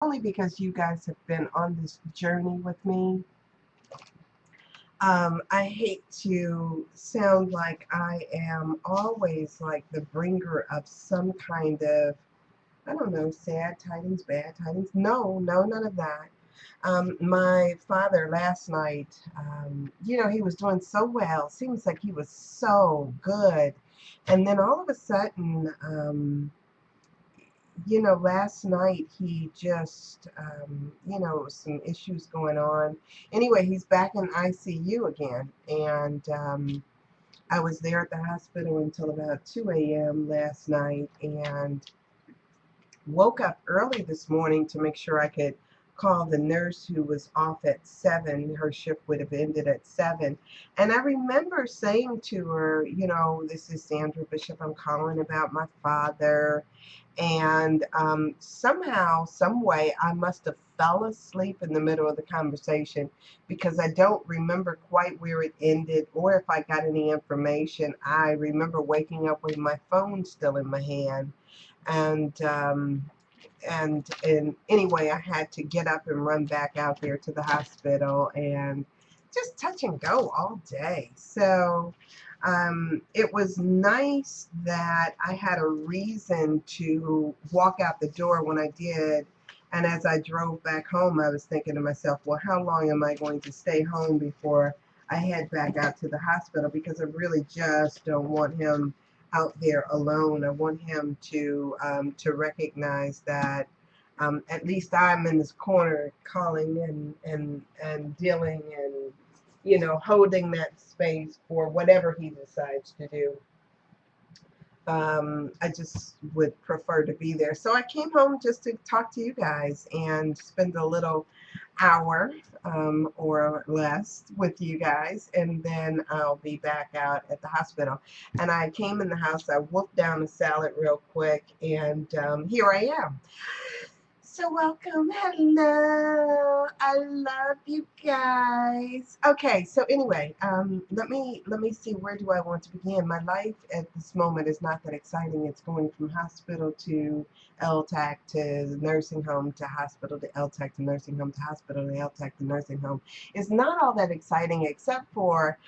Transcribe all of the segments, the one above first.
only because you guys have been on this journey with me. I hate to sound like I am always like the bringer of some kind of, I don't know, sad tidings, bad tidings. No, no, none of that. My father last night, he was doing so well. Seems like he was so good. And then all of a sudden, last night he just, some issues going on. Anyway, he's back in ICU again. And I was there at the hospital until about 2 a.m. last night and woke up early this morning to make sure I could call the nurse who was off at 7. Her shift would have ended at 7. And I remember saying to her, this is Sandra Bishop. I'm calling about my father. And somehow, some way, I must have fell asleep in the middle of the conversation because I don't remember quite where it ended or if I got any information. I remember waking up with my phone still in my hand. And and anyway, I had to get up and run back out there to the hospital and just touch and go all day. So it was nice that I had a reason to walk out the door when I did. And as I drove back home, I was thinking to myself, well, how long am I going to stay home before I head back out to the hospital? Because I really just don't want him out there alone. I want him to recognize that at least I'm in this corner calling and dealing and holding that space for whatever he decides to do. I just would prefer to be there. So I came home just to talk to you guys and spend a little hour or less with you guys, and then I'll be back out at the hospital. And I came in the house, I wolfed down a salad real quick, and here I am. So welcome, hello. I love you guys. Okay, so anyway, let me see, where do I want to begin? My life at this moment is not that exciting. It's going from hospital to LTAC to nursing home to hospital to LTAC to nursing home to hospital to LTAC to nursing home. It's not all that exciting except for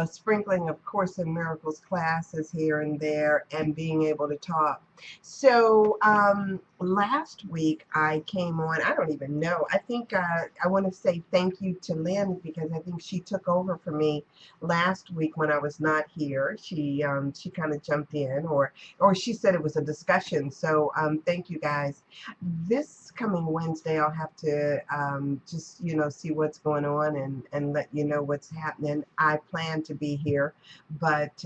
sprinkling of Course in Miracles classes here and there and being able to talk. So last week I came on, I don't even know. I think I want to say thank you to Lynn because I think she took over for me last week when I was not here. She kind of jumped in, or she said it was a discussion. So thank you guys. This coming Wednesday I'll have to just see what's going on and let you know what's happening. I plan to be here, but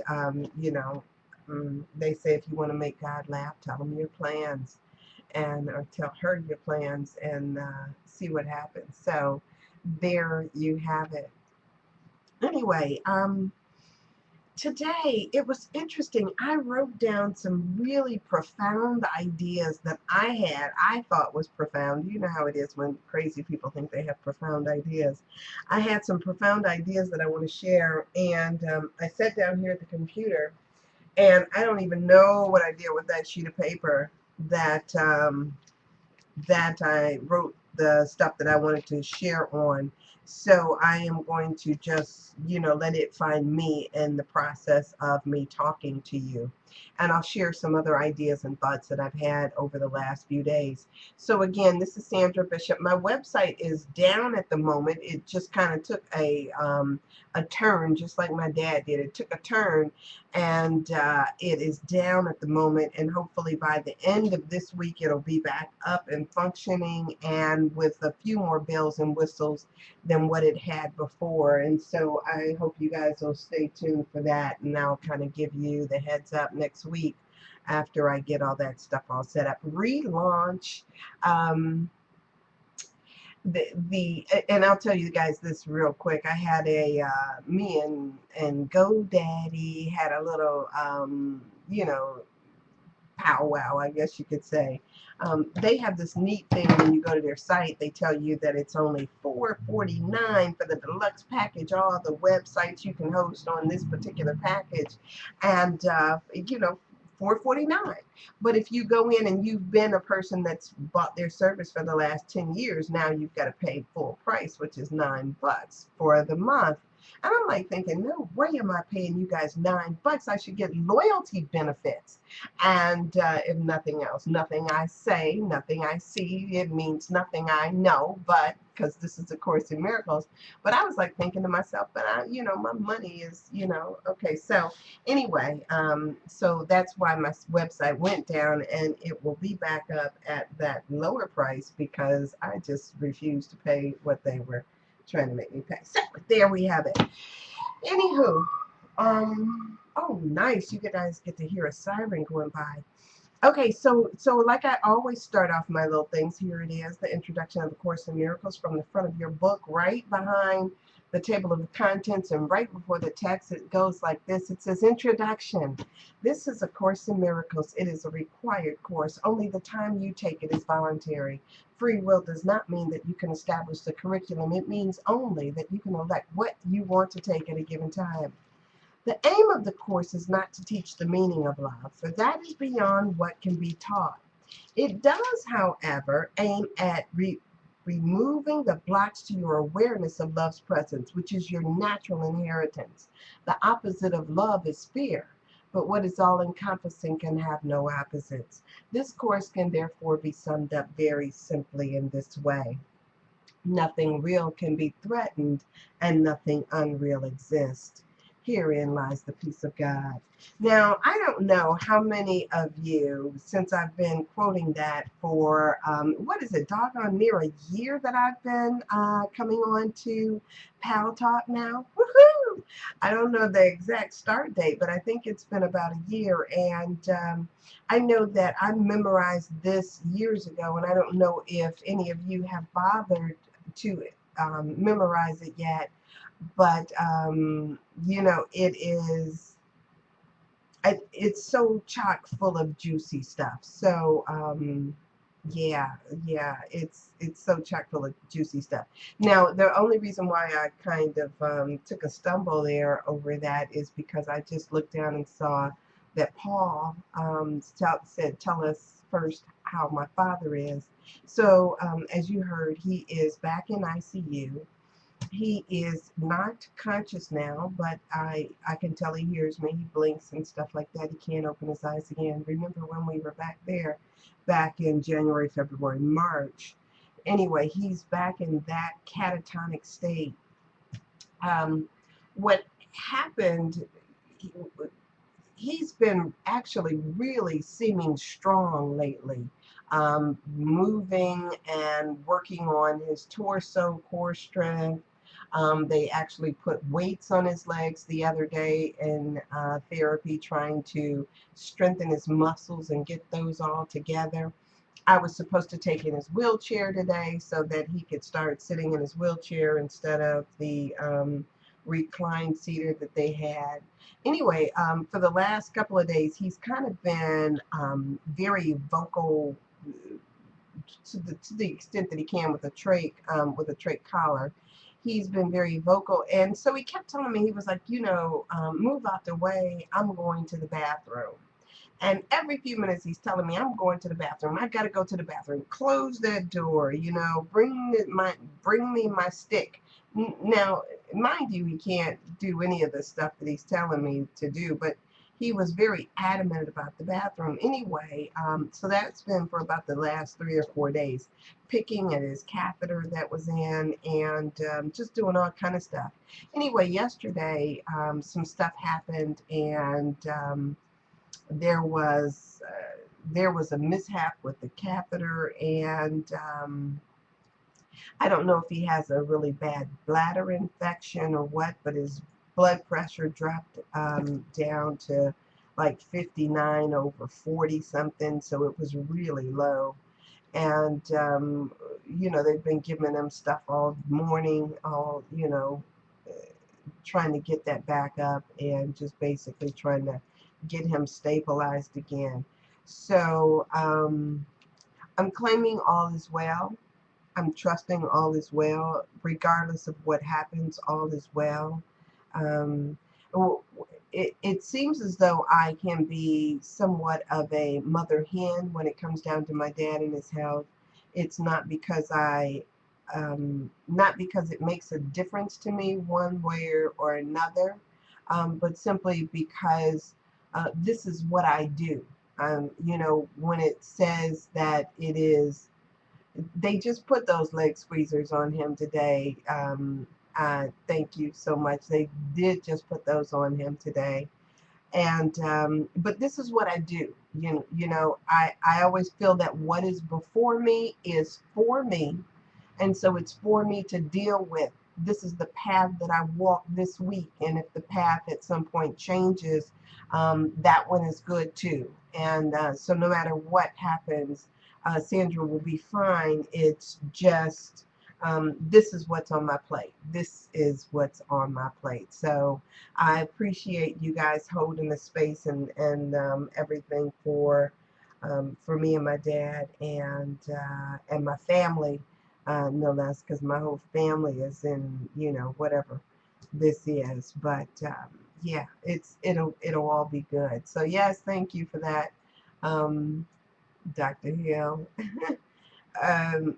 they say if you want to make God laugh, tell him your plans, and or tell her your plans, and see what happens. So there you have it. Anyway, today it was interesting. I wrote down some really profound ideas that I thought was profound. You know how it is when crazy people think they have profound ideas. I had some profound ideas that I want to share, and I sat down here at the computer, and I don't even know what I did with that sheet of paper that I wrote the stuff that I wanted to share on. So I am going to just, let it find me in the process of me talking to you. And I'll share some other ideas and thoughts that I've had over the last few days. So again, this is Sandra Bishop. My website is down at the moment. It just kind of took a turn, just like my dad did. It took a turn, and it is down at the moment, and hopefully by the end of this week it'll be back up and functioning and with a few more bells and whistles than what it had before. And so I hope you guys will stay tuned for that, and I'll kind of give you the heads up next week after I get all that stuff all set up. Relaunch. And I'll tell you guys this real quick. I had me and GoDaddy had a little powwow, I guess you could say. They have this neat thing when you go to their site. They tell you that it's only $4.49 for the deluxe package, all the websites you can host on this particular package, and $4.49. But if you go in and you've been a person that's bought their service for the last 10 years, now you've got to pay full price, which is $9 for the month. And I'm like thinking, no way am I paying you guys $9. I should get loyalty benefits. And if nothing else, nothing I say, nothing I see, it means nothing I know, but because this is A Course in Miracles. But I was like thinking to myself, but my money is, okay. So anyway, so that's why my website went down, and it will be back up at that lower price because I just refused to pay what they were trying to make me pay. So there we have it. Anywho, oh, nice. You guys get to hear a siren going by. Okay, so like I always start off my little things, here it is, the introduction of A Course in Miracles from the front of your book, right behind the table of contents and right before the text. It goes like this. It says, Introduction. This is A Course in Miracles. It is a required course. Only the time you take it is voluntary. Free will does not mean that you can establish the curriculum. It means only that you can elect what you want to take at a given time. The aim of the course is not to teach the meaning of love, for that is beyond what can be taught. It does, however, aim at removing the blocks to your awareness of love's presence, which is your natural inheritance. The opposite of love is fear, but what is all-encompassing can have no opposites. This course can therefore be summed up very simply in this way. Nothing real can be threatened, and nothing unreal exists. Herein lies the peace of God. Now, I don't know how many of you, since I've been quoting that for, what is it, doggone near a year that I've been coming on to Pal Talk now. Woohoo! I don't know the exact start date, but I think it's been about a year. And I know that I memorized this years ago, and I don't know if any of you have bothered to memorize it yet, but it's so chock full of juicy stuff. So yeah, it's so chock full of juicy stuff. Now, the only reason why I kind of took a stumble there over that is because I just looked down and saw that Paul said, tell us first how my father is. So as you heard, he is back in ICU. He is not conscious now, but I can tell he hears me. He blinks and stuff like that. He can't open his eyes again. Remember when we were back there, back in January, February, March? Anyway, he's back in that catatonic state. What happened, he's been actually really seeming strong lately, moving and working on his torso, core strength. They actually put weights on his legs the other day in therapy, trying to strengthen his muscles and get those all together. I was supposed to take in his wheelchair today so that he could start sitting in his wheelchair instead of the reclined seater that they had. Anyway, for the last couple of days, he's kind of been very vocal to the extent that he can with a trach collar. He's been very vocal, and so he kept telling me, he was like, move out the way. I'm going to the bathroom. And every few minutes he's telling me, I'm going to the bathroom. I got to go to the bathroom. Close that door. Bring me my stick. Now, mind you, he can't do any of the stuff that he's telling me to do, but he was very adamant about the bathroom. Anyway, so that's been for about the last 3 or 4 days, picking at his catheter that was in, and just doing all kind of stuff. Anyway, yesterday some stuff happened, and there was a mishap with the catheter, and I don't know if he has a really bad bladder infection or what, but his blood pressure dropped down to like 59 over 40 something, so it was really low. And they've been giving him stuff all morning, trying to get that back up, and just basically trying to get him stabilized again. So I'm claiming all is well. I'm trusting all is well, regardless of what happens. All is well. it seems as though I can be somewhat of a mother hen when it comes down to my dad and his health. It's not because not because it makes a difference to me one way or another, but simply because this is what I do. You know, when it says that it is, they just put those leg squeezers on him today. Thank you so much. They did just put those on him today. And but this is what I do. I always feel that what is before me is for me, and so it's for me to deal with. This is the path that I walk this week, and if the path at some point changes, that one is good too. And so no matter what happens, Sandra will be fine. It's just this is what's on my plate. This is what's on my plate. So I appreciate you guys holding the space and everything for me and my dad and my family, no less, because my whole family is in, whatever this is. But yeah, it'll all be good. So yes, thank you for that, um, Dr. Hill. um,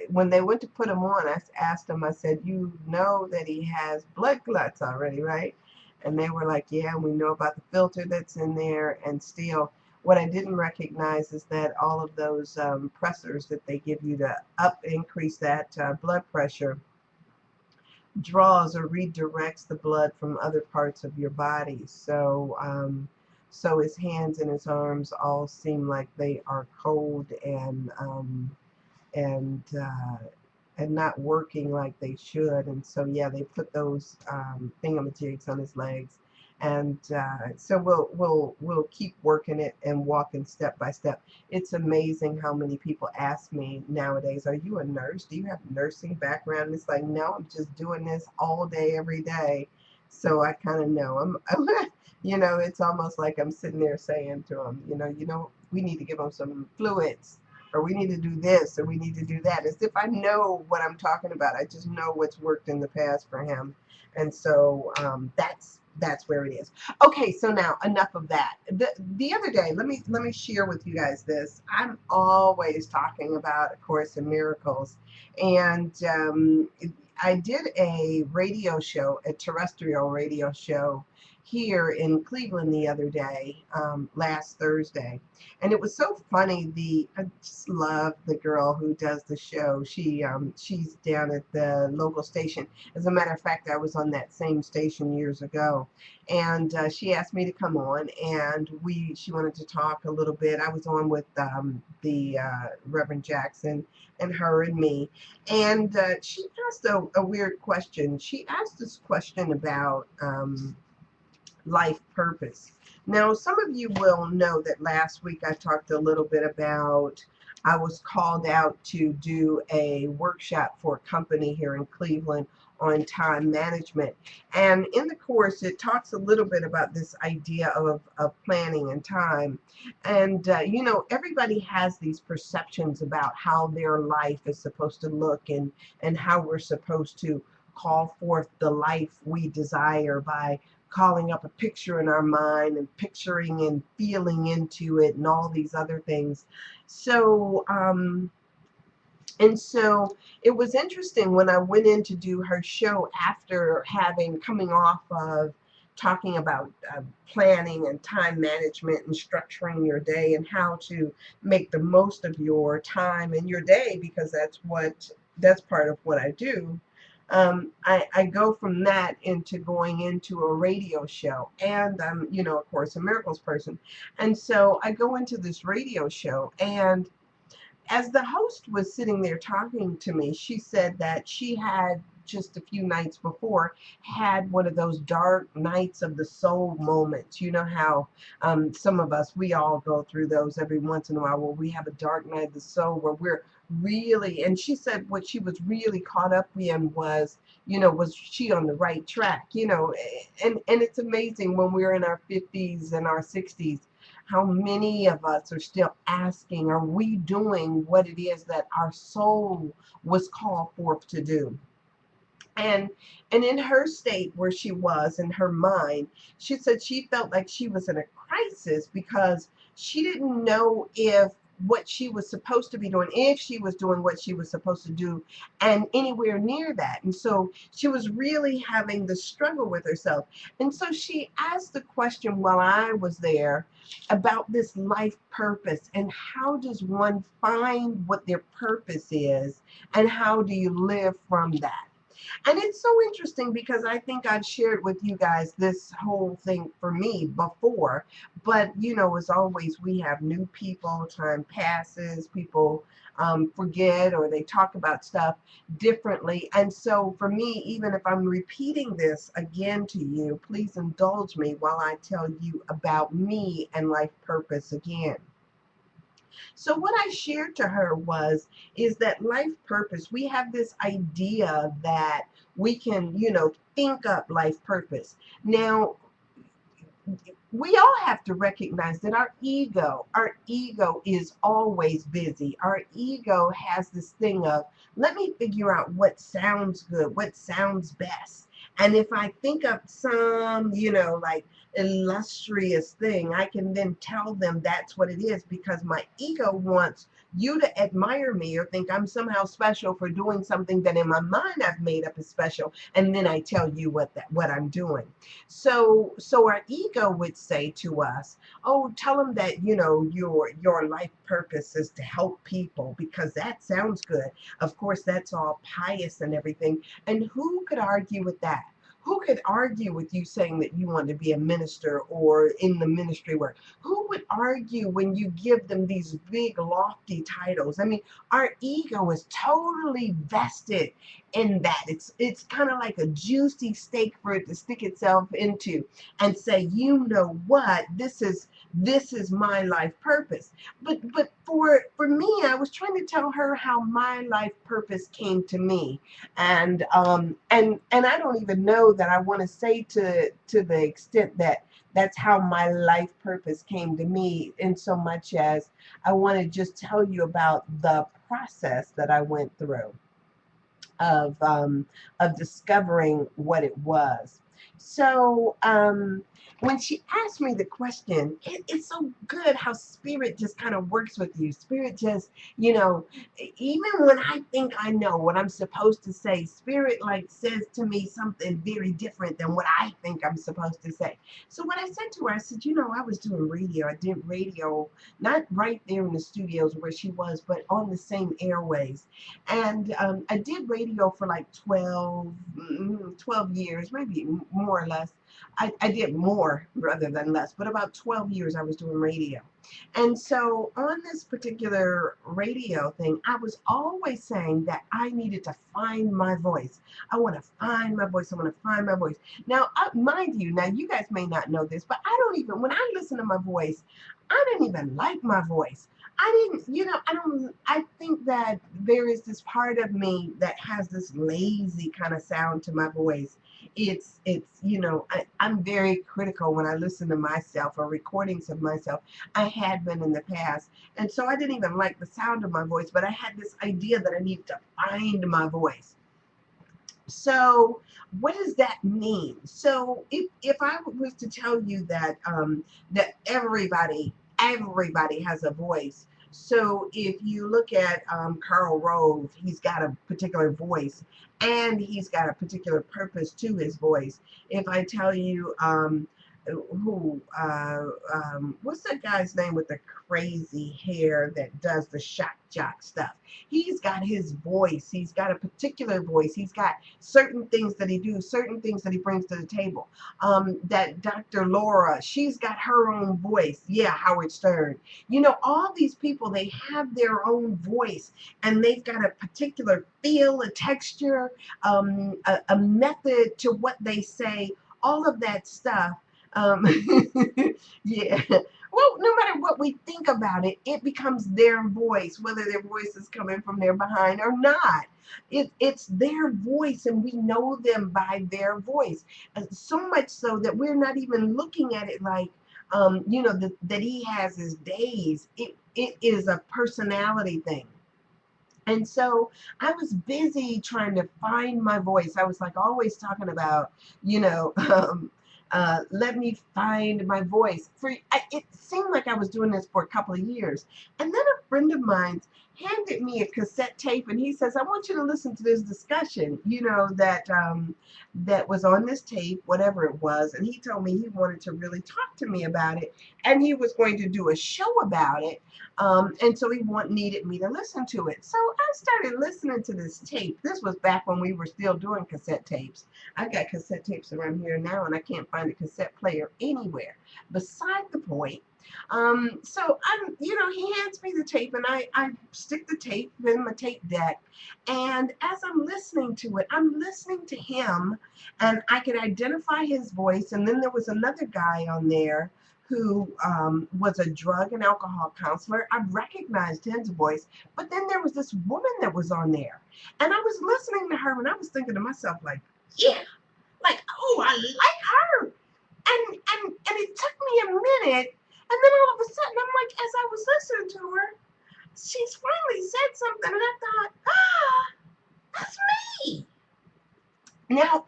when they went to put him on, I asked him, I said, you know that he has blood clots already, right? And they were like, yeah, we know about the filter that's in there. And still, what I didn't recognize is that all of those pressors that they give you to increase that blood pressure draws or redirects the blood from other parts of your body. So his hands and his arms all seem like they are cold and not working like they should. And so yeah, they put those thingamajigs on his legs, and so we'll keep working it and walking step by step. It's amazing how many people ask me nowadays, "Are you a nurse? Do you have a nursing background?" It's like, no, I'm just doing this all day, every day. So I kind of know. It's almost like I'm sitting there saying to them, we need to give them some fluids, or we need to do this, or we need to do that, as if I know what I'm talking about. I just know what's worked in the past for him. And so that's where it is. Okay, so now enough of that. The other day, let me share with you guys this. I'm always talking about A Course in Miracles, and I did a radio show, a terrestrial radio show here in Cleveland the other day, last Thursday. And it was so funny. I just love the girl who does the show. She's down at the local station. As a matter of fact, I was on that same station years ago, and she asked me to come on, and she wanted to talk a little bit. I was on with the Reverend Jackson and her and me, and she asked a weird question. She asked this question about life purpose. Now, some of you will know that last week I talked a little bit about, I was called out to do a workshop for a company here in Cleveland on time management. And in the course, it talks a little bit about this idea of planning and time. And, everybody has these perceptions about how their life is supposed to look, and how we're supposed to call forth the life we desire by calling up a picture in our mind and picturing and feeling into it and all these other things. So it was interesting when I went in to do her show after coming off of talking about planning and time management and structuring your day and how to make the most of your time and your day, because that's part of what I do. I go from that into going into a radio show, and I'm, of course, a miracles person. And so I go into this radio show, and as the host was sitting there talking to me, she said that she had just a few nights before had one of those dark nights of the soul moments. You know how some of us, we all go through those every once in a while, where we have a dark night of the soul where we're really, and she said what she was really caught up in was, was she on the right track? And it's amazing when we're in our 50s and our 60s, how many of us are still asking, are we doing what it is that our soul was called forth to do? and and in her state where she was in her mind, she said she felt like she was in a crisis because she didn't know if what she was supposed to be doing, if she was doing what she was supposed to do, and anywhere near that. And so she was really having the struggle with herself. And so she asked the question while I was there about this life purpose, and how does one find what their purpose is, and how do you live from that? And it's so interesting because I think I've shared with you guys this whole thing for me before, but as always, we have new people, time passes, people forget, or they talk about stuff differently. And so for me, even if I'm repeating this again to you, please indulge me while I tell you about me and life purpose again. So what I shared to her is that life purpose, we have this idea that we can, think up life purpose. Now, we all have to recognize that our ego is always busy. Our ego has this thing of, let me figure out what sounds good, what sounds best. And if I think of some, like illustrious thing, I can then tell them that's what it is, because my ego wants you to admire me or think I'm somehow special for doing something that in my mind I've made up as special, and then I tell you what I'm doing. So our ego would say to us, oh, tell them that, your life purpose is to help people, because that sounds good. Of course, that's all pious and everything. And who could argue with that? Who could argue with you saying that you want to be a minister or in the ministry work? Who would argue when you give them these big, lofty titles? I mean, our ego is totally vested in that. It's kind of like a juicy steak for it to stick itself into and say, you know what, this is my life purpose. But for me, I was trying to tell her how my life purpose came to me. And I don't even know that I want to say to the extent that that's how my life purpose came to me, in so much as I want to just tell you about the process that I went through of discovering what it was. So when she asked me the question, it's so good how spirit just kind of works with you. Spirit just, even when I think I know what I'm supposed to say, spirit like says to me something very different than what I think I'm supposed to say. So what I said to her, I said, I was doing radio. I did radio, not right there in the studios where she was, but on the same airways. And I did radio for like 12 years, maybe more or less. I did more rather than less, but about 12 years I was doing radio. And so on this particular radio thing, I was always saying that I needed to find my voice. I want to find my voice. I want to find my voice. Now, mind you, now you guys may not know this, but when I listen to my voice, I didn't even like my voice. I didn't, I think that there is this part of me that has this lazy kind of sound to my voice. I'm very critical when I listen to myself or recordings of myself. I had been in the past. And so I didn't even like the sound of my voice, but I had this idea that I needed to find my voice. So what does that mean? So if I was to tell you that everybody has a voice. So if you look at Karl Rove, he's got a particular voice, and he's got a particular purpose to his voice. If I tell you what's that guy's name with the crazy hair that does the shock jock stuff? He's got his voice. He's got a particular voice. He's got certain things that he do, certain things that he brings to the table. That Dr. Laura, she's got her own voice. Yeah, Howard Stern. All these people, they have their own voice, and they've got a particular feel, a texture, a method to what they say, all of that stuff. Um, yeah. Well, no matter what we think about it, it becomes their voice, whether their voice is coming from their behind or not. It's their voice, and we know them by their voice. So much so that we're not even looking at it like, that he has his days. It is a personality thing. And so I was busy trying to find my voice. I was like always talking about, you know, let me find my voice. It seemed like I was doing this for a couple of years. And then a friend of mine handed me a cassette tape and he says, I want you to listen to this discussion, that was on this tape, whatever it was. And he told me he wanted to really talk to me about it. And he was going to do a show about it. And so needed me to listen to it. So I started listening to this tape. This was back when we were still doing cassette tapes. I got cassette tapes around here now, and I can't find a cassette player anywhere. Beside the point. So he hands me the tape, and I stick the tape in my tape deck. And as I'm listening to it, I'm listening to him, and I could identify his voice. And then there was another guy on there who was a drug and alcohol counselor. I recognized his voice, but then there was this woman that was on there, and I was listening to her, and I was thinking to myself, like, yeah, like, oh, I like her, and it took me a minute, and then all of a sudden, I'm like, as I was listening to her, she's finally said something, and I thought, that's me. Now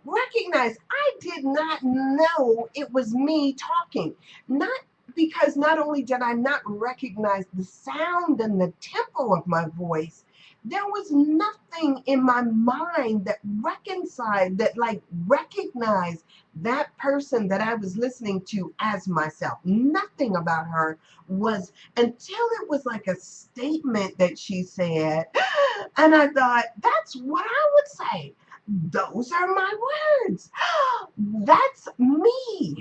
recognize I did not know it was me talking. Not because not only did I not recognize the sound and the tempo of my voice, there was nothing in my mind that recognized that person that I was listening to as myself. Nothing about her was until it was like a statement that she said. And I thought, that's what I would say. Those are my words. That's me.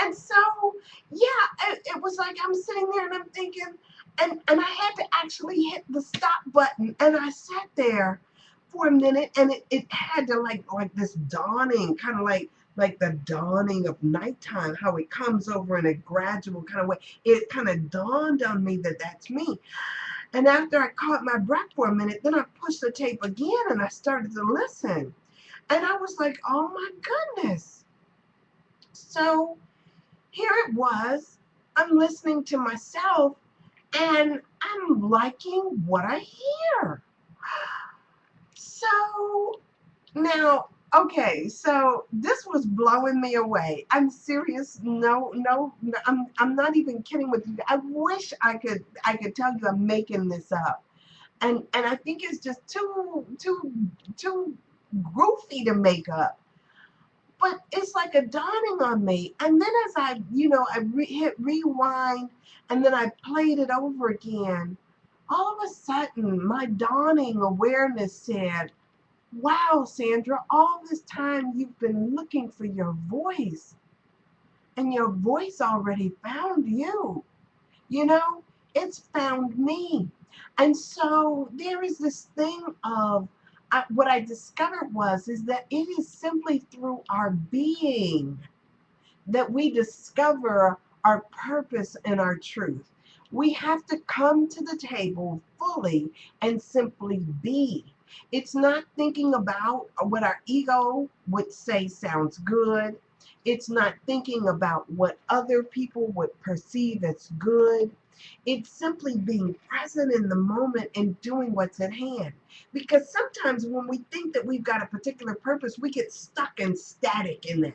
And so, yeah, it was like I'm sitting there and I'm thinking, and I had to actually hit the stop button, and I sat there for a minute, and it had to like this dawning, kind of like the dawning of nighttime, how it comes over in a gradual kind of way. It kind of dawned on me that that's me. And after I caught my breath for a minute, then I pushed the tape again and I started to listen. And I was like, oh my goodness. So here it was. I'm listening to myself and I'm liking what I hear. So now, okay, so this was blowing me away. I'm serious. No, I'm not even kidding with you. I wish I could tell you I'm making this up. And I think it's just too goofy to make up. But it's like a dawning on me. And then as I hit rewind and then I played it over again, all of a sudden my dawning awareness said, wow, Sandra, all this time you've been looking for your voice, and your voice already found you. You know, it's found me. And so there is this thing of what I discovered is that it is simply through our being that we discover our purpose and our truth. We have to come to the table fully and simply be. It's not thinking about what our ego would say sounds good. It's not thinking about what other people would perceive as good. It's simply being present in the moment and doing what's at hand. Because sometimes when we think that we've got a particular purpose, we get stuck and static in that.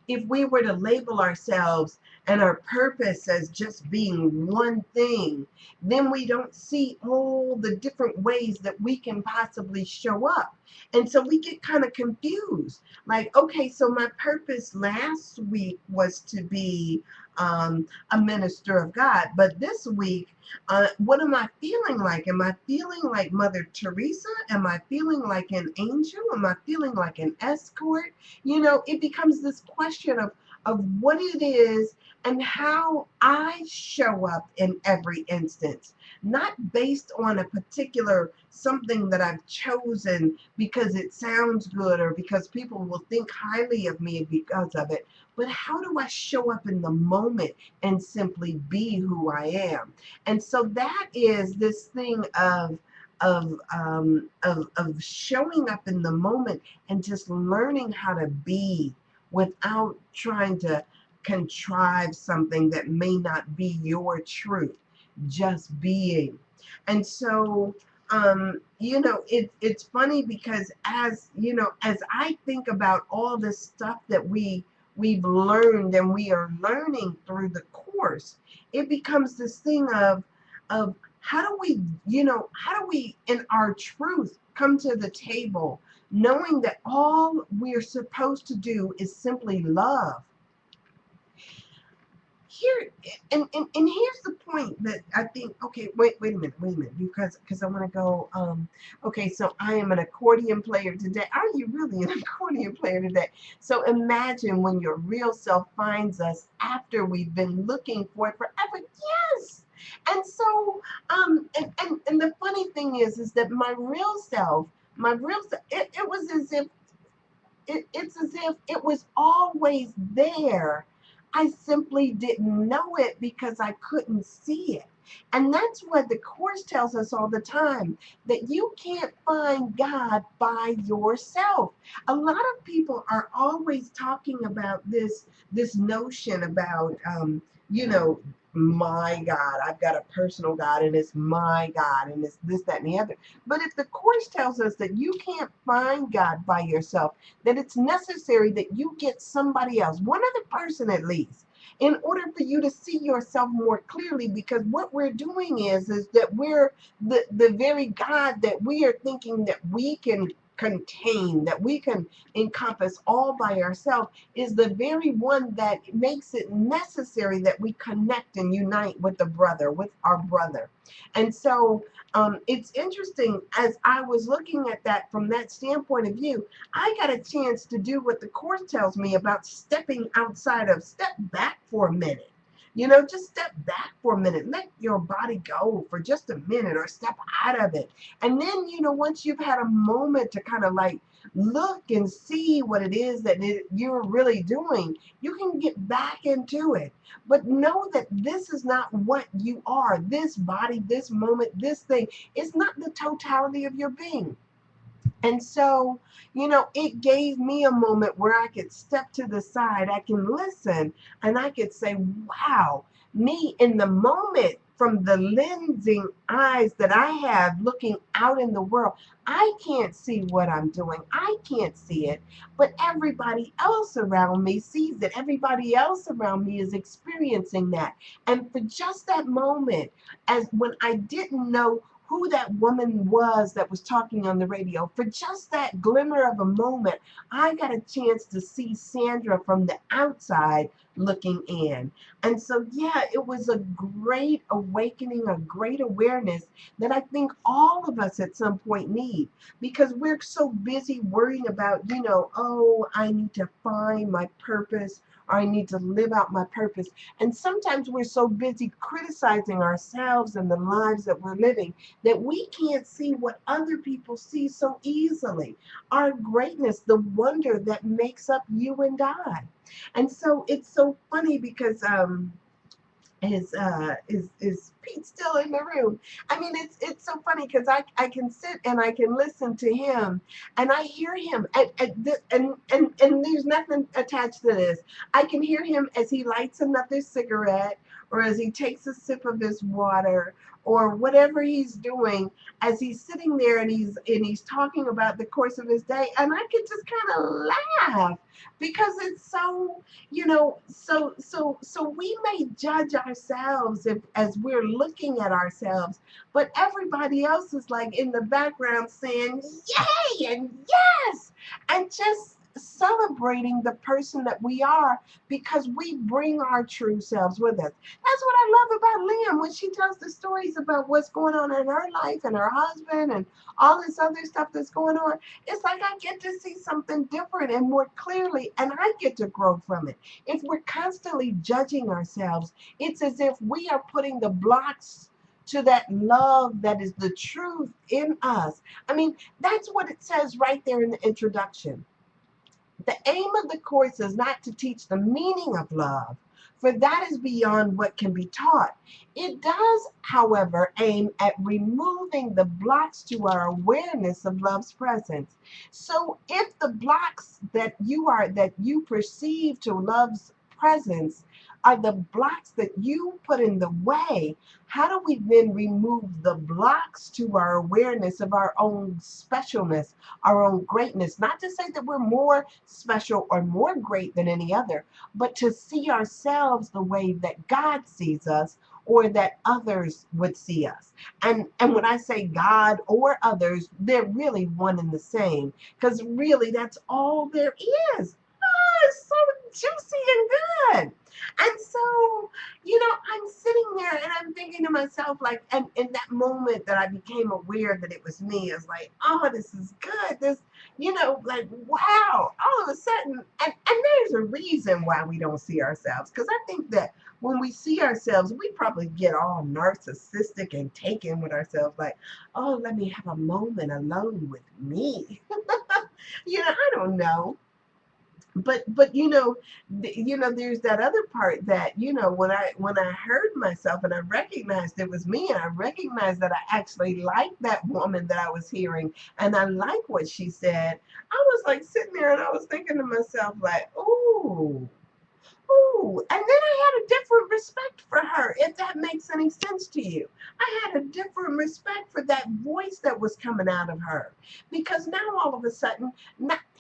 If we were to label ourselves and our purpose as just being one thing, then we don't see all the different ways that we can possibly show up. And so we get kind of confused. Like, okay, so my purpose last week was to be a minister of God, but this week, what am I feeling like? Am I feeling like Mother Teresa? Am I feeling like an angel? Am I feeling like an escort? It becomes this question of what it is and how I show up in every instance, not based on a particular something that I've chosen because it sounds good or because people will think highly of me because of it, but how do I show up in the moment and simply be who I am? And so that is this thing of showing up in the moment and just learning how to be without trying to contrive something that may not be your truth. just being. And so, it's funny because as I think about all this stuff that we've learned and we are learning through the course, it becomes this thing of how do we in our truth come to the table knowing that all we're supposed to do is simply love here. And here's the point that I think, okay, wait a minute, because I want to go, okay, so I am an accordion player today. Are you really an accordion player today? So imagine when your real self finds us after we've been looking for it forever. Yes. And so and the funny thing is that my real self, it was as if it's as if it was always there. I simply didn't know it because I couldn't see it. And that's what the Course tells us all the time, that you can't find God by yourself. A lot of people are always talking about this notion about, you know, my God. I've got a personal God, and it's my God, and it's this, that, and the other. But if the Course tells us that you can't find God by yourself, that it's necessary that you get somebody else, one other person at least, in order for you to see yourself more clearly. Because what we're doing is that we're the very God that we are thinking that we can contain, that we can encompass all by ourselves, is the very one that makes it necessary that we connect and unite with the brother, with our brother. And so it's interesting, as I was looking at that from that standpoint of view, I got a chance to do what the Course tells me about stepping outside of, step back for a minute. Just step back for a minute. Let your body go for just a minute or step out of it. And then, once you've had a moment to kind of like look and see what it is that you're really doing, you can get back into it. But know that this is not what you are. This body, this moment, this thing is not the totality of your being. And so, it gave me a moment where I could step to the side, I can listen, and I could say, wow, me in the moment, from the lensing eyes that I have looking out in the world, I can't see what I'm doing. I can't see it, but everybody else around me sees it. Everybody else around me is experiencing that. And for just that moment, as when I didn't know who that woman was that was talking on the radio, for just that glimmer of a moment, I got a chance to see Sandra from the outside looking in. And so, yeah, it was a great awakening, a great awareness that I think all of us at some point need, because we're so busy worrying about, oh, I need to find my purpose, or I need to live out my purpose. And sometimes we're so busy criticizing ourselves and the lives that we're living that we can't see what other people see so easily. Our greatness, the wonder that makes up you and I. And so it's so funny because is Pete still in the room? I mean, it's so funny because I can sit and I can listen to him, and I hear him, and there's nothing attached to this. I can hear him as he lights another cigarette, or as he takes a sip of his water, or whatever he's doing, as he's sitting there and he's talking about the course of his day, and I could just kind of laugh because it's so, so we may judge ourselves as we're looking at ourselves, but everybody else is like in the background saying yay and yes, and just celebrating the person that we are, because we bring our true selves with us. That's what I love about Liam when she tells the stories about what's going on in her life and her husband and all this other stuff that's going on. It's like I get to see something different and more clearly, and I get to grow from it. If we're constantly judging ourselves, it's as if we are putting the blocks to that love that is the truth in us. I mean, that's what it says right there in the introduction. The aim of the Course is not to teach the meaning of love, for that is beyond what can be taught. It does, however, aim at removing the blocks to our awareness of love's presence. So if the blocks that you perceive to love's presence are the blocks that you put in the way. How do we then remove the blocks to our awareness of our own specialness, our own greatness? Not to say that we're more special or more great than any other, but to see ourselves the way that God sees us, or that others would see us. And when I say God or others, they're really one and the same, because really that's all there is. It's so juicy and good. And so, I'm sitting there and I'm thinking to myself, like, and in that moment that I became aware that it was me, it's like, oh, this is good. Like, wow, all of a sudden, and there's a reason why we don't see ourselves. Because I think that when we see ourselves, we probably get all narcissistic and taken with ourselves, like, oh, let me have a moment alone with me. I don't know, but there's that other part that when I heard myself and I recognized it was me, and I recognized that I actually liked that woman that I was hearing, and I liked what she said. I was like sitting there and I was thinking to myself, like, ooh. Ooh, and then I had a different respect for her, if that makes any sense to you. I had a different respect for that voice that was coming out of her. Because now all of a sudden,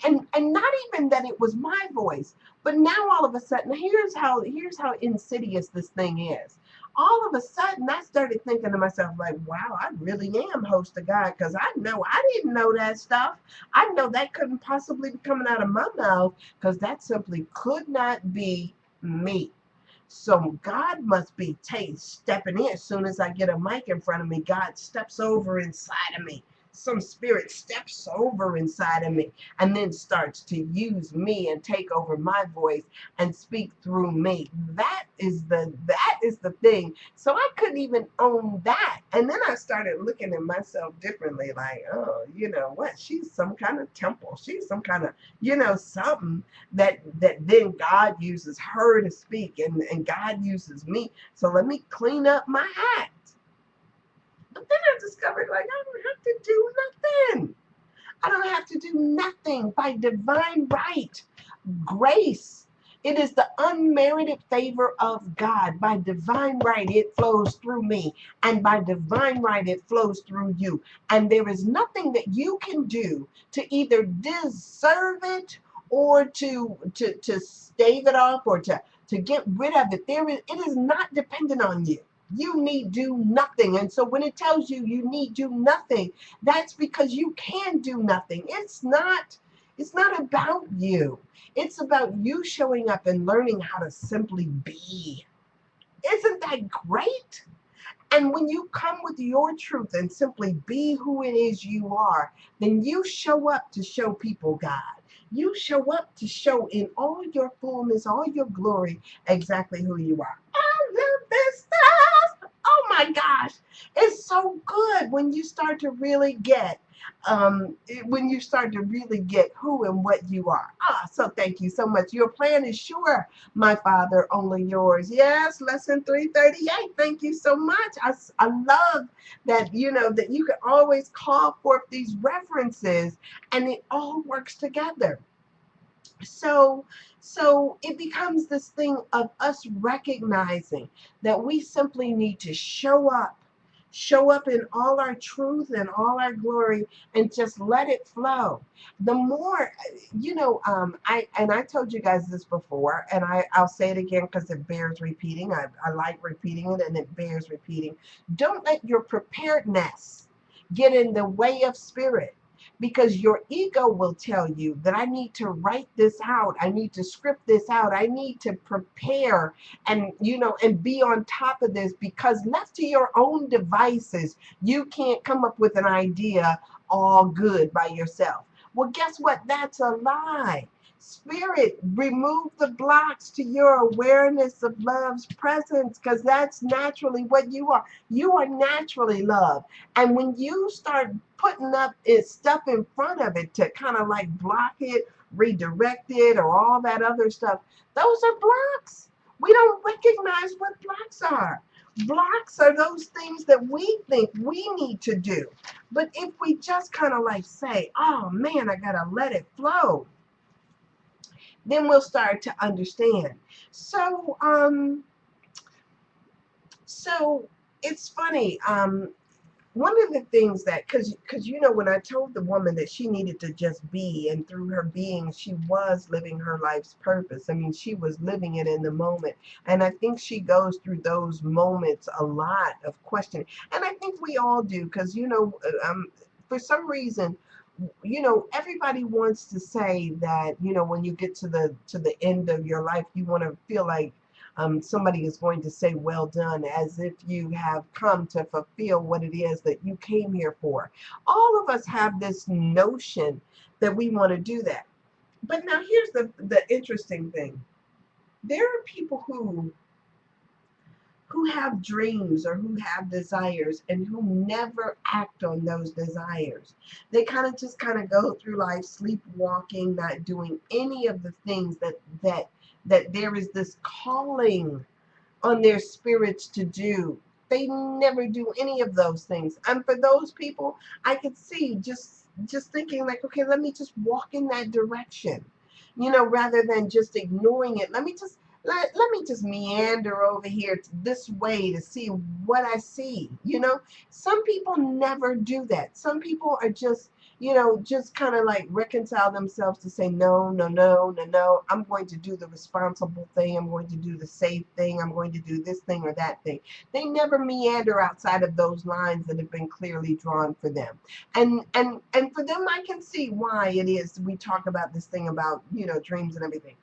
and not even that it was my voice, but now all of a sudden, here's how insidious this thing is. All of a sudden, I started thinking to myself, like, wow, I really am host of God, because I know I didn't know that stuff. I know that couldn't possibly be coming out of my mouth, because that simply could not be me. So God must be stepping in. As soon as I get a mic in front of me, God steps over inside of me. Some spirit steps over inside of me and then starts to use me and take over my voice and speak through me. That is the thing. So I couldn't even own that. And then I started looking at myself differently, like, oh, you know what? She's some kind of temple. She's some kind of, something that then God uses her to speak, and God uses me. So let me clean up my act. But then I discovered, like, I don't have to do nothing. I don't have to do nothing by divine right, grace. It is the unmerited favor of God. By divine right, it flows through me. And by divine right, it flows through you. And there is nothing that you can do to either deserve it, or to stave it off, or to get rid of it. It is not dependent on you. You need do nothing. And so when it tells you you need do nothing, that's because you can do nothing. It's not about you. It's about you showing up and learning how to simply be. Isn't that great? And when you come with your truth and simply be who it is you are, then you show up to show people God. You show up to show in all your fullness, all your glory, exactly who you are. I love this stuff. Oh my gosh. It's so good when you start to really get who and what you are. So thank you so much. Your plan is sure, my Father, only yours. Yes, lesson 338. Thank you so much. I love that, that you can always call forth these references and it all works together. So it becomes this thing of us recognizing that we simply need to show up in all our truth and all our glory, and just let it flow. The more, I told you guys this before, and I'll say it again because it bears repeating. I like repeating it, and it bears repeating. Don't let your preparedness get in the way of spirit, because your ego will tell you that I need to write this out. I need to script this out. I need to prepare and be on top of this, because left to your own devices, you can't come up with an idea all good by yourself. Well, guess what? That's a lie. Spirit, remove the blocks to your awareness of love's presence, because that's naturally what you are. You are naturally love. And when you start putting up stuff in front of it to kind of like block it, redirect it, or all that other stuff, those are blocks. We don't recognize what blocks are. Blocks are those things that we think we need to do. But if we just kind of like say, oh man, I got to let it flow, then we'll start to understand. So, so it's funny. One of the things that, because you know, when I told the woman that she needed to just be, and through her being she was living her life's purpose. I mean, she was living it in the moment. And I think she goes through those moments a lot of questioning, and I think we all do, because you know, for some reason, you know, everybody wants to say that, you know, when you get to the end of your life, you want to feel like somebody is going to say, well done, as if you have come to fulfill what it is that you came here for. All of us have this notion that we want to do that. But now here's the interesting thing. There are people who have dreams or who have desires and who never act on those desires. They kind of go through life sleepwalking, not doing any of the things that there is this calling on their spirits to do. They never do any of those things. And for those people, I could see just thinking like, okay, let me just walk in that direction. You know, rather than just ignoring it. Let me just meander over here this way to see what I see. You know, some people never do that. Some people are just, you know, just kind of like reconcile themselves to say, no, no, no, no, no. I'm going to do the responsible thing. I'm going to do the safe thing. I'm going to do this thing or that thing. They never meander outside of those lines that have been clearly drawn for them. And for them, I can see why it is we talk about this thing about, you know, dreams and everything.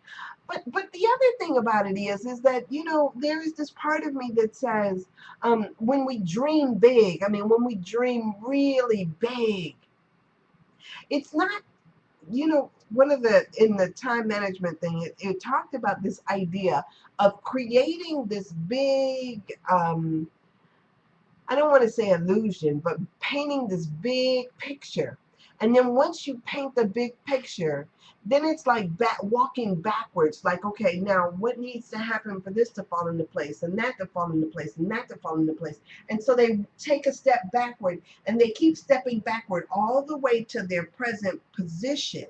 But the other thing about it is that, you know, there is this part of me that says, when we dream big, I mean, when we dream really big, it's not, you know, one of the, in the time management thing, it talked about this idea of creating this big, I don't want to say illusion, but painting this big picture. And then once you paint the big picture, then it's like walking backwards. Like, okay, now what needs to happen for this to fall into place, and that to fall into place, and that to fall into place. And so they take a step backward, and they keep stepping backward all the way to their present position.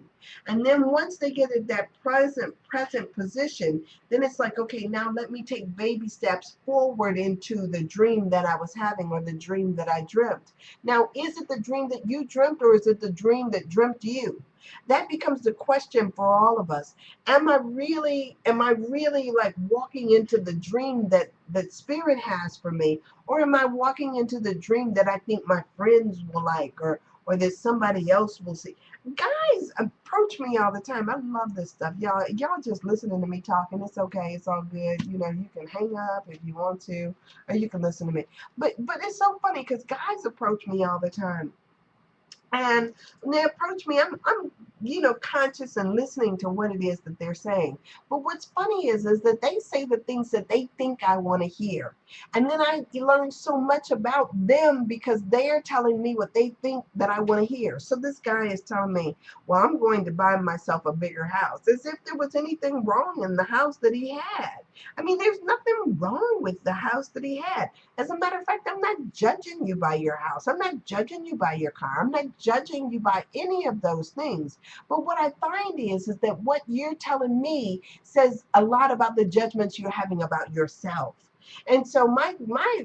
And then once they get at that present position, then it's like, okay, now let me take baby steps forward into the dream that I was having, or the dream that I dreamt. Now, is it the dream that you dreamt, or is it the dream that dreamt you? That becomes the question for all of us. Am I really like walking into the dream that spirit has for me, or am I walking into the dream that I think my friends will like, or that somebody else will see? Guys approach me all the time. I love this stuff. Y'all just listening to me talking. It's okay. It's all good. You know, you can hang up if you want to, or you can listen to me. But it's so funny because guys approach me all the time. And when they approach me, I'm, you know, conscious and listening to what it is that they're saying. But what's funny is that they say the things that they think I want to hear. And then I learn so much about them because they're telling me what they think that I want to hear. So this guy is telling me, well, I'm going to buy myself a bigger house, as if there was anything wrong in the house that he had. I mean, there's nothing wrong with the house that he had. As a matter of fact, I'm not judging you by your house. I'm not judging you by your car. I'm not judging you by any of those things. But what I find is that what you're telling me says a lot about the judgments you're having about yourself. And so my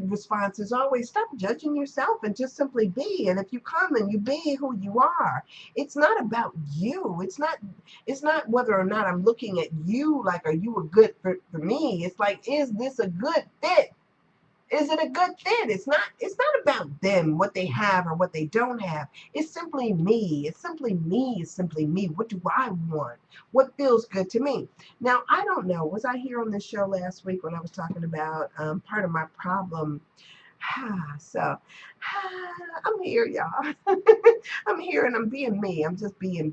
response is always stop judging yourself and just simply be. And if you come and you be who you are, it's not about you. It's not whether or not I'm looking at you like, are you a good for me? It's like, is this a good fit? Is it a good fit? It's not about them, what they have or what they don't have. It's simply me. It's simply me. It's simply me. What do I want? What feels good to me? Now, I don't know. Was I here on this show last week when I was talking about part of my problem? So I'm here, y'all. I'm here and I'm being me. I'm just being.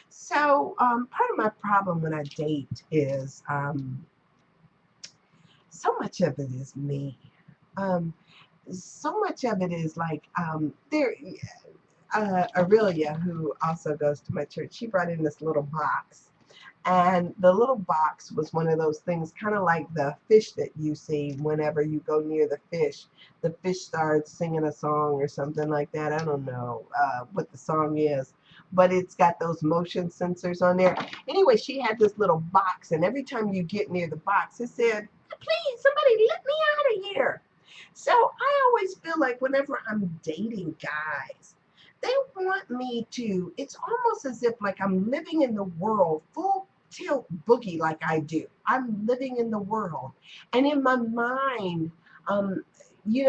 So part of my problem when I date is so much of it is me. Um, so much of it is like there. Aurelia, who also goes to my church, she brought in this little box, And the little box was one of those things, kind of like the fish that you see whenever you go near the fish. The fish starts singing a song or something like that. I don't know what the song is, but it's got those motion sensors on there. Anyway, she had this little box, and every time you get near the box, it said, please, somebody let me out of here. So I always feel like whenever I'm dating guys, they want me to, it's almost as if like I'm living in the world full tilt boogie like I do. I'm living in the world. And in my mind, um,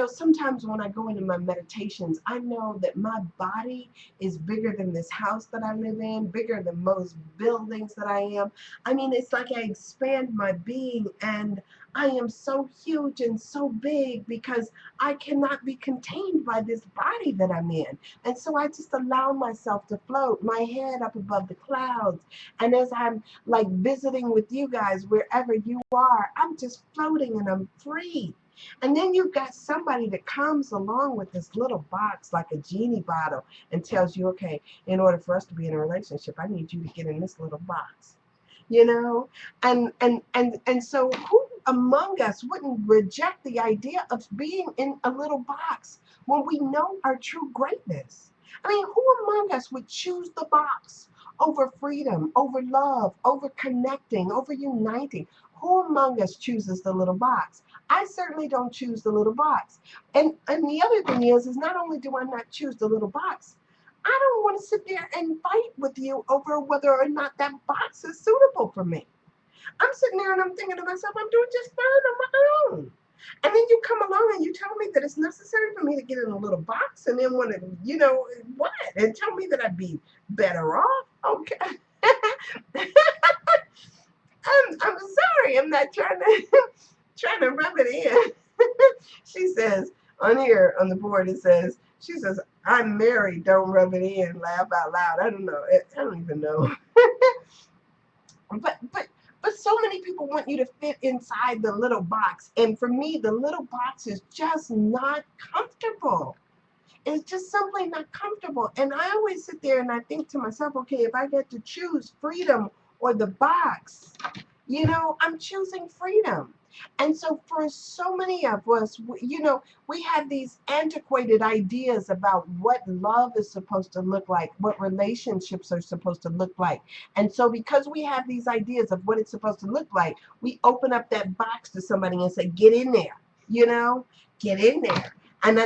sometimes when I go into my meditations, I know that my body is bigger than this house that I live in, bigger than most buildings that I am. I mean, it's like I expand my being, and I am so huge and so big because I cannot be contained by this body that I'm in. And so I just allow myself to float, my head up above the clouds. And as I'm like visiting with you guys, wherever you are, I'm just floating and I'm free. And then you've got somebody that comes along with this little box like a genie bottle and tells you, okay, in order for us to be in a relationship, I need you to get in this little box. You know, and so who among us wouldn't reject the idea of being in a little box when we know our true greatness? I mean, who among us would choose the box over freedom, over love, over connecting, over uniting? Who among us chooses the little box? I certainly don't choose the little box. And the other thing is not only do I not choose the little box, I don't want to sit there and fight with you over whether or not that box is suitable for me. I'm sitting there and I'm thinking to myself, I'm doing just fine on my own. And then you come along and you tell me that it's necessary for me to get in a little box and then want to, what? And tell me that I'd be better off. Okay. I'm sorry. I'm not trying to trying to rub it in. She says on here on the board, she says, I'm married, don't rub it in, laugh out loud. I don't know. I don't even know. But so many people want you to fit inside the little box. And for me, the little box is just not comfortable. It's just simply not comfortable. And I always sit there and I think to myself, okay, if I get to choose freedom or the box, I'm choosing freedom. And so for so many of us, we have these antiquated ideas about what love is supposed to look like, what relationships are supposed to look like. And so because we have these ideas of what it's supposed to look like, we open up that box to somebody and say, get in there, you know, get in there. And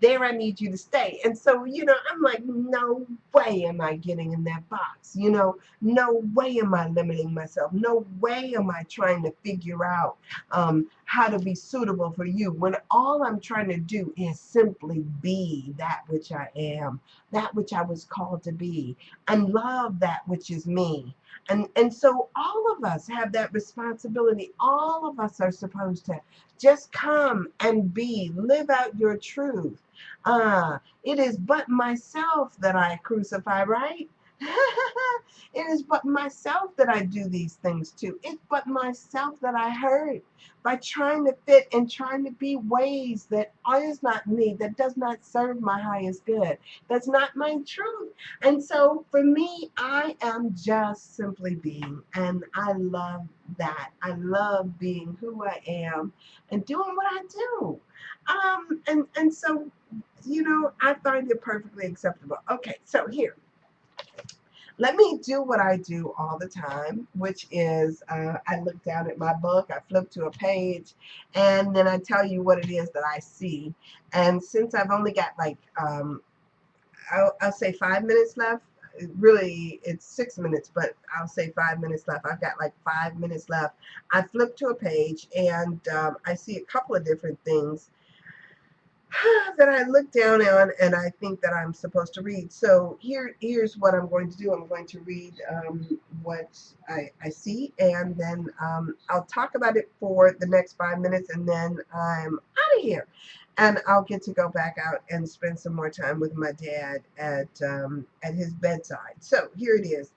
there I need you to stay. And so, I'm like, no way am I getting in that box. No way am I limiting myself. No way am I trying to figure out how to be suitable for you when all I'm trying to do is simply be that which I am, that which I was called to be, and love that which is me. And so all of us have that responsibility. All of us are supposed to just come and be, live out your truth. It is but myself that I crucify, right? It is but myself that I do these things to. It's but myself that I hurt by trying to fit and trying to be ways that is not me, that does not serve my highest good. That's not my truth. And so for me, I am just simply being, and I love that. I love being who I am and doing what I do. And so, I find it perfectly acceptable. Okay, so here, let me do what I do all the time, which is I look down at my book, I flip to a page, and then I tell you what it is that I see. And since I've only got like, I'll say 5 minutes left. Really, it's 6 minutes, but I'll say 5 minutes left. I've got like 5 minutes left. I flip to a page and I see a couple of different things that I look down on and I think that I'm supposed to read. So here's what I'm going to do. I'm going to read what I see, and then I'll talk about it for the next 5 minutes, and then I'm out of here. And I'll get to go back out and spend some more time with my dad at his bedside. So here it is.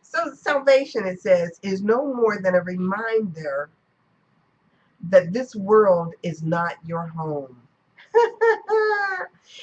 So salvation, it says, is no more than a reminder that this world is not your home.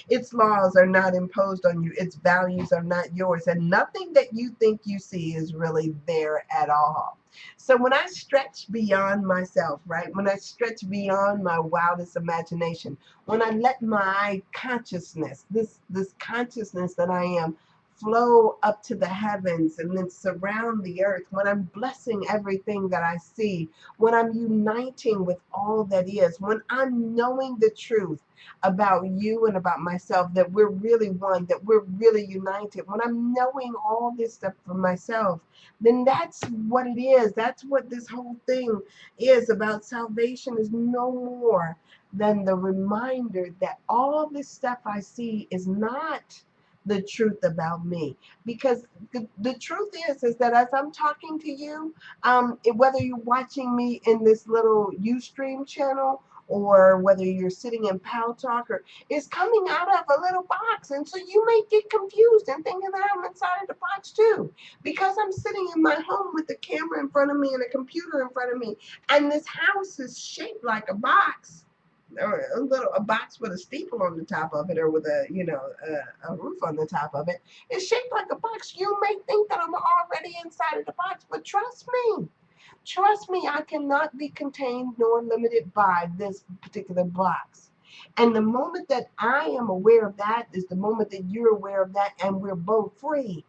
Its laws are not imposed on you. Its values are not yours. And nothing that you think you see is really there at all. So when I stretch beyond myself, right? When I stretch beyond my wildest imagination, when I let my consciousness, this consciousness that I am, flow up to the heavens and then surround the earth, when I'm blessing everything that I see, when I'm uniting with all that is, when I'm knowing the truth about you and about myself, that we're really one, that we're really united, when I'm knowing all this stuff for myself, then that's what it is. That's what this whole thing is about. Salvation is no more than the reminder that all this stuff I see is not the truth about me. Because the truth is that as I'm talking to you, whether you're watching me in this little Ustream channel, or whether you're sitting in Pal Talk, or it's coming out of a little box, and so you may get confused and thinking that I'm inside of the box too, because I'm sitting in my home with a camera in front of me and a computer in front of me, and this house is shaped like a box, or a box with a steeple on the top of it, or with a a roof on the top of it. It's shaped like a box. You may think that I'm already inside of the box, but trust me, I cannot be contained nor limited by this particular box. And the moment that I am aware of that is the moment that you're aware of that, and we're both free.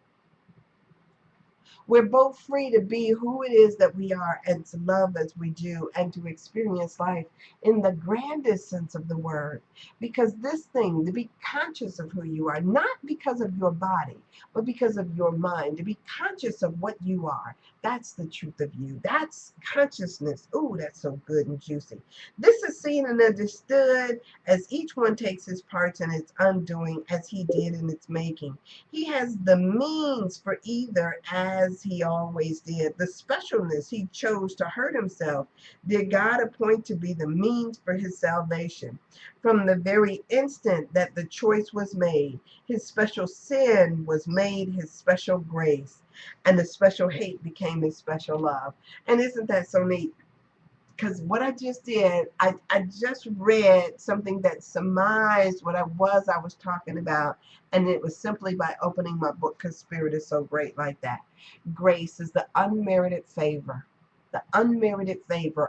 We're both free to be who it is that we are, and to love as we do, and to experience life in the grandest sense of the word. Because this thing, to be conscious of who you are, not because of your body, but because of your mind, to be conscious of what you are, that's the truth of you. That's consciousness. Ooh, that's so good and juicy. This is seen and understood as each one takes his parts in its undoing, as he did in its making. He has the means for either, as he always did. The specialness he chose to hurt himself did God appoint to be the means for his salvation. From the very instant that the choice was made, his special sin was made his special grace, and the special hate became his special love. And isn't that so neat? Because what I just did, I just read something that surmised what I was talking about, and it was simply by opening my book, because Spirit is so great like that. Grace is the unmerited favor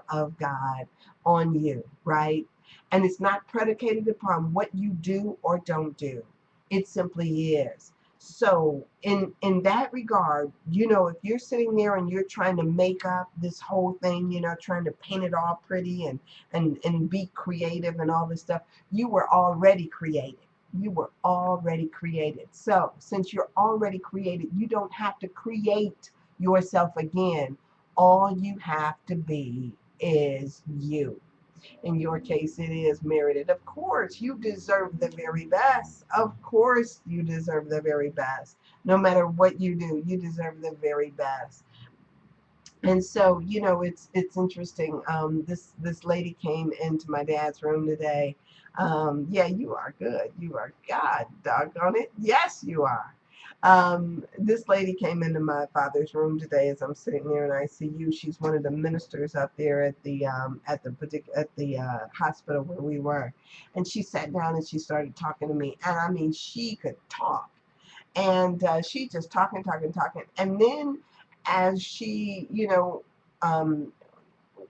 of God on you, right? And it's not predicated upon what you do or don't do. It simply is. So in that regard, if you're sitting there and you're trying to make up this whole thing, trying to paint it all pretty and be creative and all this stuff, you were already created. You were already created. So since you're already created, you don't have to create yourself again. All you have to be is you. In your case, it is merited. Of course, you deserve the very best. Of course, you deserve the very best. No matter what you do, you deserve the very best. And so, it's interesting. This lady came into my dad's room today. Yeah, you are good. You are God, doggone it. Yes, you are. This lady came into my father's room today as I'm sitting there in ICU. She's one of the ministers up there at the hospital where we were, and she sat down and she started talking to me. And I mean, she could talk, and she just talking, and then as she, um,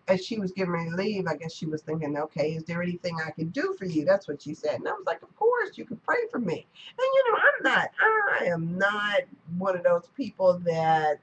as she was getting ready to leave, I guess she was thinking, okay, is there anything I can do for you? That's what she said. And I was like, of course, you can pray for me. And I am not one of those people that,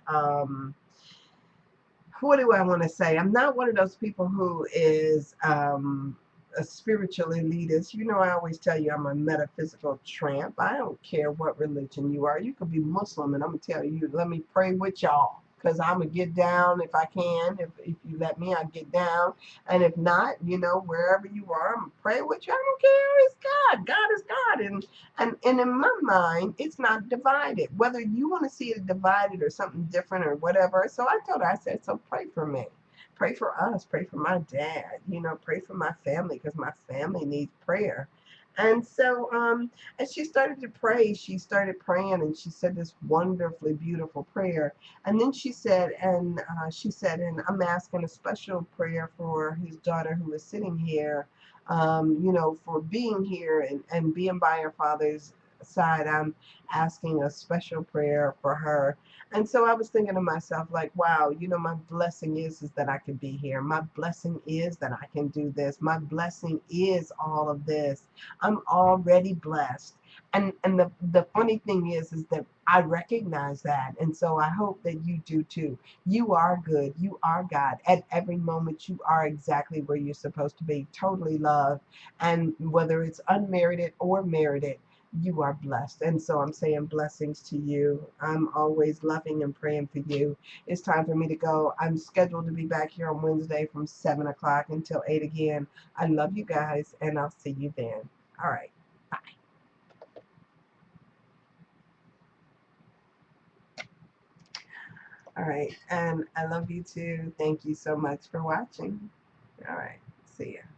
what do I want to say? I'm not one of those people who is a spiritual elitist. I always tell you I'm a metaphysical tramp. I don't care what religion you are. You could be Muslim, and I'm going to tell you, let me pray with y'all. Because I'm going to get down if I can. If you let me, I'll get down. And if not, wherever you are, I'm going to pray with you. I don't care. It's God. God is God. And in my mind, it's not divided. Whether you want to see it divided or something different or whatever. So I told her, I said, so pray for me. Pray for us. Pray for my dad. Pray for my family, because my family needs prayer. And so, as she started to pray, she started praying, and she said this wonderfully beautiful prayer. And then she said, and I'm asking a special prayer for his daughter who is sitting here, you know, for being here and being by her father's side. I'm asking a special prayer for her. And so I was thinking to myself, like, wow, you know, my blessing is that I can be here. My blessing is that I can do this. My blessing is all of this. I'm already blessed. And the funny thing is that I recognize that. And so I hope that you do too. You are good. You are God. At every moment, you are exactly where you're supposed to be, totally loved. And whether it's unmerited or merited, you are blessed. And so I'm saying blessings to you. I'm always loving and praying for you. It's time for me to go. I'm scheduled to be back here on Wednesday from 7 o'clock until 8 again. I love you guys, and I'll see you then. All right. Bye. All right. And I love you too. Thank you so much for watching. All right. See ya.